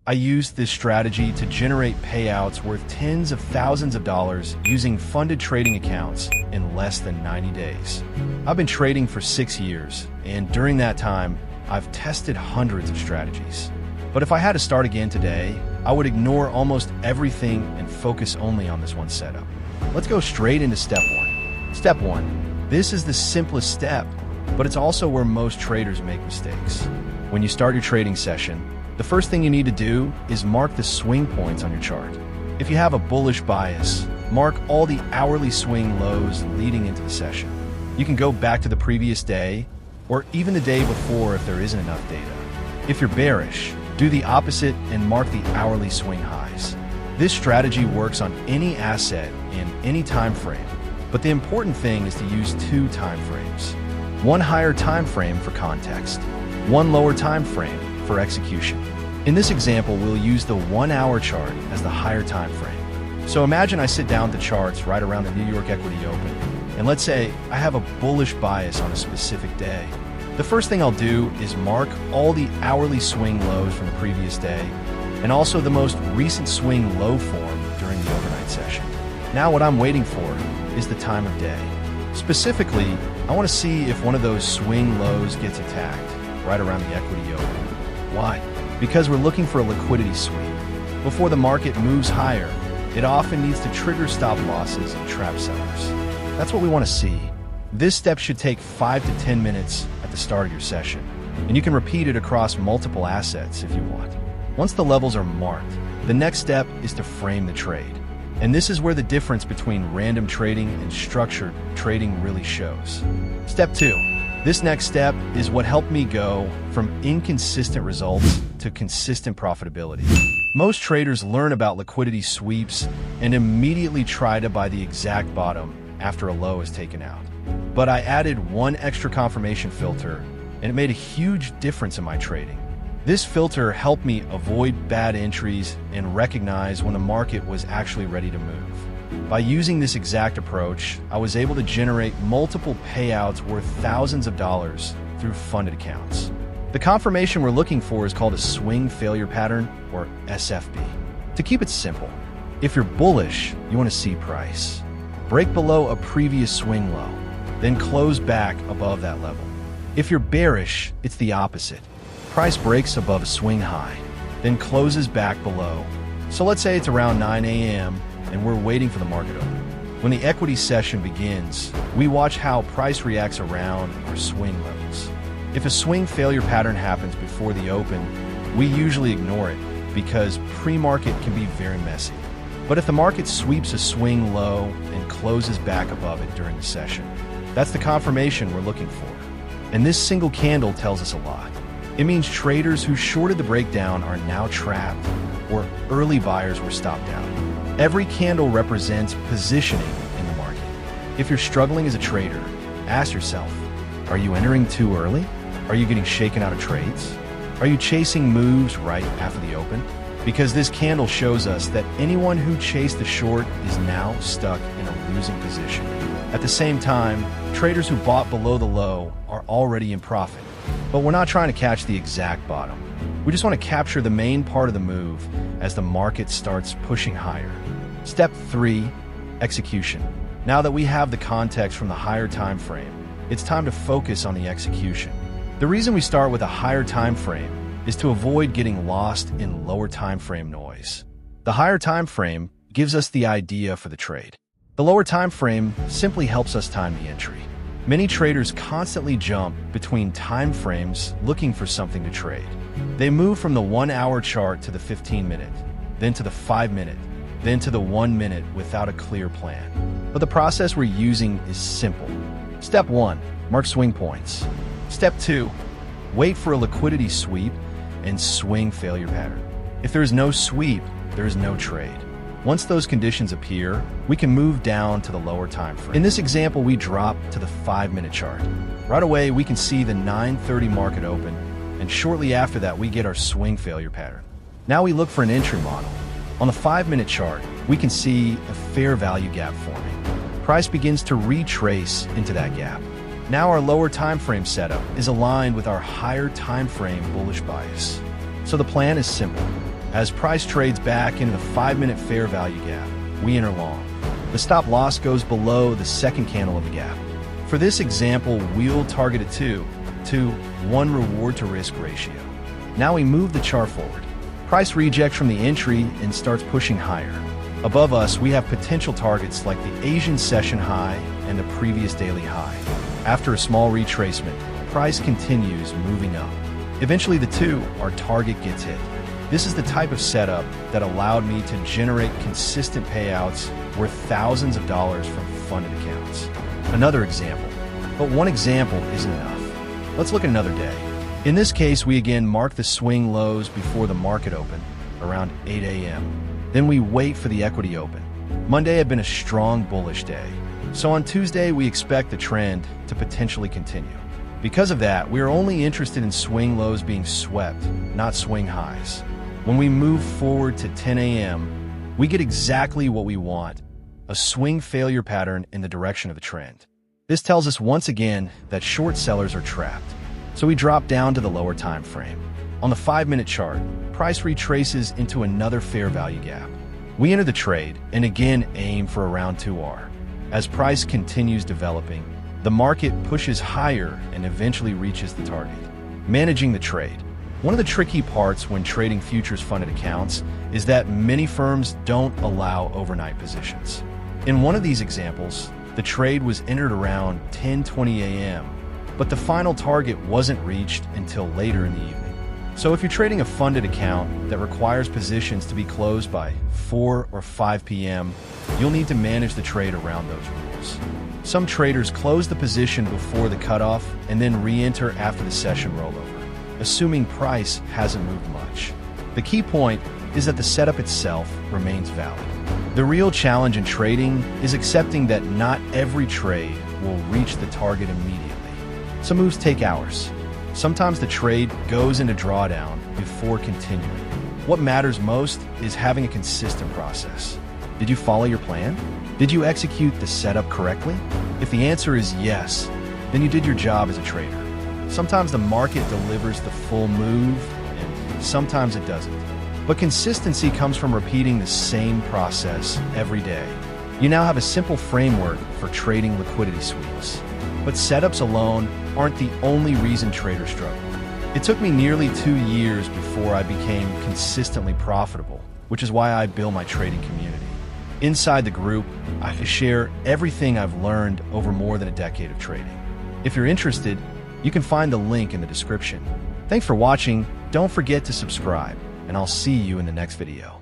I used this strategy to generate payouts worth tens of thousands of dollars using funded trading accounts in less than 90 days. I've been trading for 6 years, and during that time, I've tested hundreds of strategies. But if I had to start again today, I would ignore almost everything and focus only on this one setup. Let's go straight into step 1. Step 1. This is the simplest step, but it's also where most traders make mistakes. When you start your trading session, the first thing you need to do is mark the swing points on your chart. If you have a bullish bias, mark all the hourly swing lows leading into the session. You can go back to the previous day or even the day before if there isn't enough data. If you're bearish, do the opposite and mark the hourly swing highs. This strategy works on any asset in any time frame, but the important thing is to use 2 time frames. One higher time frame for context, one lower time frame for execution. In this example, we'll use the 1-hour chart as the higher time frame. So imagine I sit down with the charts right around the New York Equity Open, and let's say I have a bullish bias on a specific day. The first thing I'll do is mark all the hourly swing lows from the previous day, and also the most recent swing low form during the overnight session. Now what I'm waiting for is the time of day. Specifically, I want to see if one of those swing lows gets attacked right around the Equity Open. Why? Because we're looking for a liquidity sweep. Before the market moves higher, it often needs to trigger stop losses and trap sellers. That's what we want to see. This step should take 5 to 10 minutes at the start of your session, and you can repeat it across multiple assets if you want. Once the levels are marked, the next step is to frame the trade. And this is where the difference between random trading and structured trading really shows. Step 2. This next step is what helped me go from inconsistent results to consistent profitability. Most traders learn about liquidity sweeps and immediately try to buy the exact bottom after a low is taken out. But I added one extra confirmation filter, and it made a huge difference in my trading. This filter helped me avoid bad entries and recognize when the market was actually ready to move. By using this exact approach, I was able to generate multiple payouts worth thousands of dollars through funded accounts. The confirmation we're looking for is called a swing failure pattern, or SFP. To keep it simple, if you're bullish, you want to see price break below a previous swing low, then close back above that level. If you're bearish, it's the opposite. Price breaks above a swing high, then closes back below. So let's say it's around 9 a.m. and we're waiting for the market open. When the equity session begins, we watch how price reacts around our swing levels. If a swing failure pattern happens before the open, we usually ignore it because pre-market can be very messy. But if the market sweeps a swing low and closes back above it during the session, that's the confirmation we're looking for. And this single candle tells us a lot. It means traders who shorted the breakdown are now trapped, or early buyers were stopped out. Every candle represents positioning in the market. If you're struggling as a trader, ask yourself, are you entering too early? Are you getting shaken out of trades? Are you chasing moves right after the open? Because this candle shows us that anyone who chased the short is now stuck in a losing position. At the same time, traders who bought below the low are already in profit. But we're not trying to catch the exact bottom. We just want to capture the main part of the move as the market starts pushing higher. Step 3, execution. Now that we have the context from the higher time frame, it's time to focus on the execution. The reason we start with a higher time frame is to avoid getting lost in lower time frame noise. The higher time frame gives us the idea for the trade. The lower time frame simply helps us time the entry. Many traders constantly jump between time frames looking for something to trade. They move from the 1-hour chart to the 15-minute, then to the 5-minute, then to the 1-minute without a clear plan. But the process we're using is simple. Step 1, mark swing points. Step 2, wait for a liquidity sweep and swing failure pattern. If there is no sweep, there is no trade. Once those conditions appear, we can move down to the lower time frame. In this example, we drop to the 5-minute chart. Right away, we can see the 9:30 market open, and shortly after that, we get our swing failure pattern. Now we look for an entry model. On the 5-minute chart, we can see a fair value gap forming. Price begins to retrace into that gap. Now our lower time frame setup is aligned with our higher time frame bullish bias. So the plan is simple. As price trades back into the 5-minute fair value gap, we enter long. The stop loss goes below the second candle of the gap. For this example, we'll target a 2-to-1 reward to risk ratio. Now we move the chart forward. Price rejects from the entry and starts pushing higher. Above us, we have potential targets like the Asian session high and the previous daily high. After a small retracement, price continues moving up. Eventually, our target gets hit. This is the type of setup that allowed me to generate consistent payouts worth thousands of dollars from funded accounts. Another example, but one example isn't enough. Let's look at another day. In this case, we again mark the swing lows before the market open, around 8 a.m. Then we wait for the equity open. Monday had been a strong bullish day, so on Tuesday we expect the trend to potentially continue. Because of that, we are only interested in swing lows being swept, not swing highs. When we move forward to 10 a.m., we get exactly what we want, a swing failure pattern in the direction of the trend. This tells us once again that short sellers are trapped, so we drop down to the lower time frame. On the 5-minute chart, price retraces into another fair value gap. We enter the trade and again aim for around 2R. As price continues developing, the market pushes higher and eventually reaches the target. Managing the trade. One of the tricky parts when trading futures funded accounts is that many firms don't allow overnight positions. In one of these examples, the trade was entered around 10:20 a.m., but the final target wasn't reached until later in the evening. So if you're trading a funded account that requires positions to be closed by 4 or 5 p.m., you'll need to manage the trade around those rules. Some traders close the position before the cutoff and then re-enter after the session rollover, assuming price hasn't moved much. The key point is that the setup itself remains valid. The real challenge in trading is accepting that not every trade will reach the target immediately. Some moves take hours. Sometimes the trade goes into drawdown before continuing. What matters most is having a consistent process. Did you follow your plan? Did you execute the setup correctly? If the answer is yes, then you did your job as a trader. Sometimes the market delivers the full move, and sometimes it doesn't. But consistency comes from repeating the same process every day. You now have a simple framework for trading liquidity sweeps. But setups alone aren't the only reason traders struggle. It took me nearly 2 years before I became consistently profitable, which is why I build my trading community. Inside the group, I share everything I've learned over more than a decade of trading. If you're interested, you can find the link in the description. Thanks for watching. Don't forget to subscribe, and I'll see you in the next video.